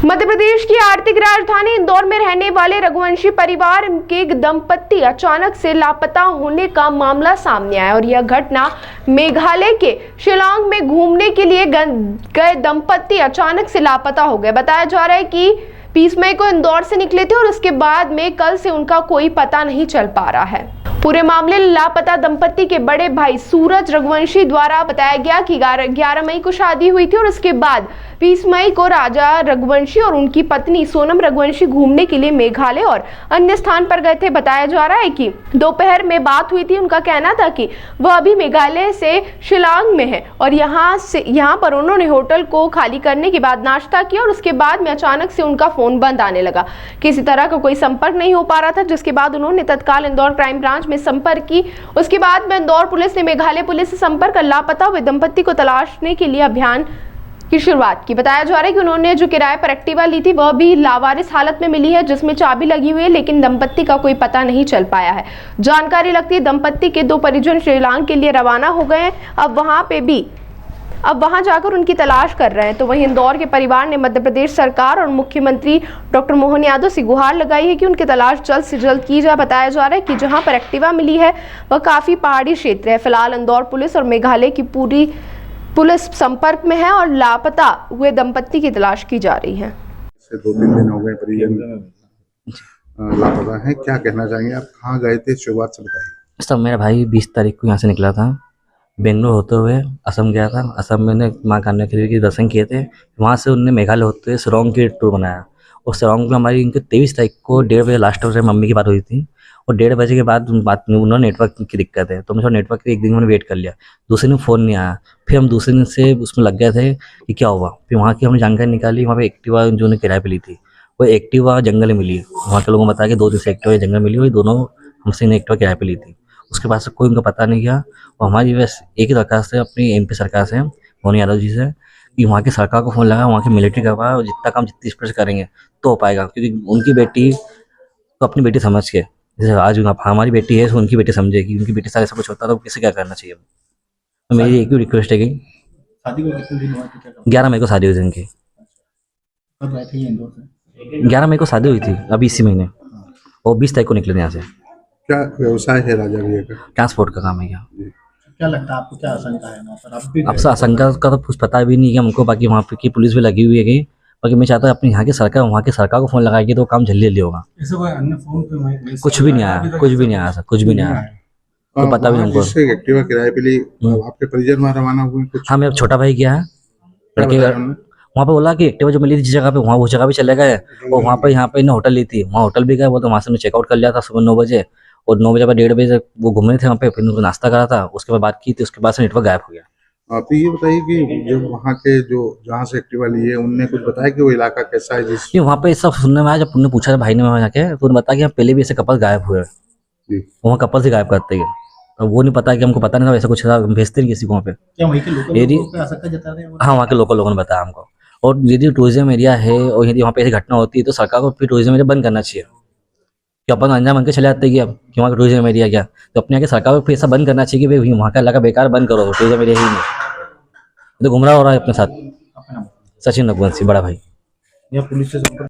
मध्य प्रदेश की आर्थिक राजधानी इंदौर में रहने वाले रघुवंशी परिवार के दंपत्ति अचानक से लापता होने का मामला सामने आया और यह घटना मेघालय के शिलांग में घूमने के लिए गए दंपत्ति अचानक से लापता हो गए। बताया जा रहा है कि 20 मई को इंदौर से निकले थे और उसके बाद में कल से उनका कोई पता नहीं चल पा रहा है। पूरे मामले लापता दंपत्ति के बड़े भाई सूरज रघुवंशी द्वारा बताया गया कि 11 मई को शादी हुई थी और उसके बाद 20 मई को राजा रघुवंशी और उनकी पत्नी सोनम रघुवंशी घूमने के लिए मेघालय और अन्य स्थान पर गए थे। बताया जा रहा है कि दोपहर में बात हुई थी। उनका कहना था कि वह अभी मेघालय से शिलांग में है और यहाँ पर उन्होंने होटल को खाली करने के बाद नाश्ता किया और उसके बाद में अचानक से उनका फोन बंद आने लगा। किसी तरह का कोई संपर्क नहीं हो पा रहा था, जिसके बाद उन्होंने तत्काल इंदौर क्राइम ब्रांच में संपर्क की। उसके बाद में इंदौर पुलिस ने मेघालय पुलिस से संपर्क कर लापता हुए दंपत्ति को तलाशने के लिए अभियान की शुरुआत की। बताया जा रहा है कि उन्होंने जो किराए पर एक्टिवा ली थी वह भी लावारिस हालत में मिली है, जिसमें चाबी लगी हुई है, लेकिन दंपत्ति का कोई पता नहीं चल पाया है। जानकारी लगती है दंपत्ति के 2 परिजन शिलांग के लिए रवाना हो गए हैं। अब वहां जाकर उनकी तलाश कर रहे हैं। तो वहीं इंदौर के परिवार ने मध्य प्रदेश सरकार और मुख्यमंत्री डॉक्टर मोहन यादव से गुहार लगाई है कि उनकी तलाश जल्द से जल्द की जाए। बताया जा रहा है कि जहां पर एक्टिवा मिली है वह काफी पहाड़ी क्षेत्र है। फिलहाल इंदौर पुलिस और मेघालय की पूरी पुलिस संपर्क में है और लापता हुए दंपत्ति की तलाश की जा रही है। 2-3 दिन हो गए परिजन लापता है, क्या कहना चाहेंगे आप? कहाँ गए थे, शुरुआत से बताइए। सब मेरा भाई 20 तारीख को यहाँ से निकला था, बेंगलोर होते हुए असम गया था। असम में माँ कामाख्या के दर्शन किए थे। वहाँ से उन्होंने मेघालय होते हुए शिलांग की टूर बनाया और शिलांग में हमारी इनके 23 तारीख को 1:30 बजे लास्ट बजे मम्मी की बात हुई थी और 1:30 बजे के बाद उन्होंने नेटवर्क की दिक्कत है तो मुझे नेटवर्क के एक दिन मैंने वेट कर लिया। दूसरे दिन फ़ोन नहीं आया, फिर हम दूसरे दिन से उसमें लग गए थे कि क्या हुआ। फिर वहाँ की हमने जानकारी निकाली। वहाँ पर एक्टिवा जो उन्होंने किराए पर ली थी वो एक्टिवा जंगल में मिली। वहाँ के लोगों ने बताया कि 2 दिन से एक्टिवा जंगल मिली हुई, दोनों हमसे एक्टिवा किराए पर ली थी। उसके बाद से कोई उनका पता नहीं किया और हमारी बस एक ही दरखास्त है अपनी MP सरकार से, मोहन यादव जी से, कि वहाँ की सरकार को फ़ोन लगा, वहाँ की मिलिट्री करवाए और जितना काम जितनी स्पीड से करेंगे तो हो पाएगा। क्योंकि उनकी बेटी तो अपनी बेटी समझ के, जैसे आज हमारी बेटी है तो उनकी बेटी समझेगी, उनकी बेटी साथ ऐसा कुछ होता तो किसे क्या करना चाहिए। तो मेरी एक ही रिक्वेस्ट है कि शादी को कितने दिन हुआ थे? 11 मई को शादी हुई थी उनकी। कब गए थे इंदौर से? 11 मई को शादी हुई थी अभी इसी महीने और 20 तारीख को निकले थे यहाँ से। क्या व्यवसाय है राजा भैया का? ट्रांसपोर्ट का काम है। क्या लगता है आपको, क्या आशंका है वहाँ पर? अब से आशंका का तो कुछ पता भी नहीं है हमको, बाकी वहाँ पे की पुलिस भी लगी हुई है कि बाकी मैं चाहता हूँ अपनी यहाँ की सरकार को फ़ोन लगाएगी तो काम जल्दी होगा। अन्य फोन पे कुछ भी नहीं आया, कुछ भी नहीं आया सर, कुछ भी नहीं आया। तो पता भी हमको। एक्टिवा किराए पे ली, आपके परिजन वहाँ रवाना हुए कुछ? हाँ, मेरा छोटा भाई गया है लड़के वहाँ पे, बोला कि एक्टिवा जो मिली थी जिस जगह पे वहाँ उस जगह भी चले गए और वहाँ पे यहाँ पे इन्हें होटल ली थी, वहाँ होटल भी गए। वो तो वहाँ से चेकआउट कर लिया था सुबह 9 बजे और 9 बजे पर 1:30 बजे वो घूम रहे थे वहाँ पे, फिर उनको नाश्ता करा था, उसके बाद बात की थी, उसके बाद से नेटवर्क गायब हो गया। आप ये बताइए कि जो वहाँ के जहाँ से एक्टिवा ली है उनने कुछ बताया कि वो इलाका कैसा है? जिस वहाँ पे सब सुनने में आया, जब उन्होंने पूछा भाई ने वहाँ जाके तो उन्होंने बताया कि पहले भी ऐसे कपल गायब हुए, वहाँ कपल से गायब करते हैं। अब वो नहीं पता कि हमको पता नहीं था ऐसा कुछ भेजते नहीं किसी को वहाँ पे। क्या वहीं के लोकल? हाँ, वहाँ के लोगों ने बताया हमको। और यदि टूरिज्म एरिया है और यदि वहाँ पे ऐसी घटना होती है तो सरकार को फिर टूरिज्म एरिया बंद करना चाहिए। कि अपन अंजाम बन के चले जाते हैं कि अब कि वहाँ का टूरिज्म एरिया क्या, तो अपने यहाँ की सरकार को फिर ऐसा बंद करना चाहिए कि भाई वहाँ का इलाका बेकार बंद करो, टूरिज्म एरिया ही नहीं। तो गुमराह हो रहा है अपने साथ। सचिन रघुवंशी बड़ा भाई। पुलिस से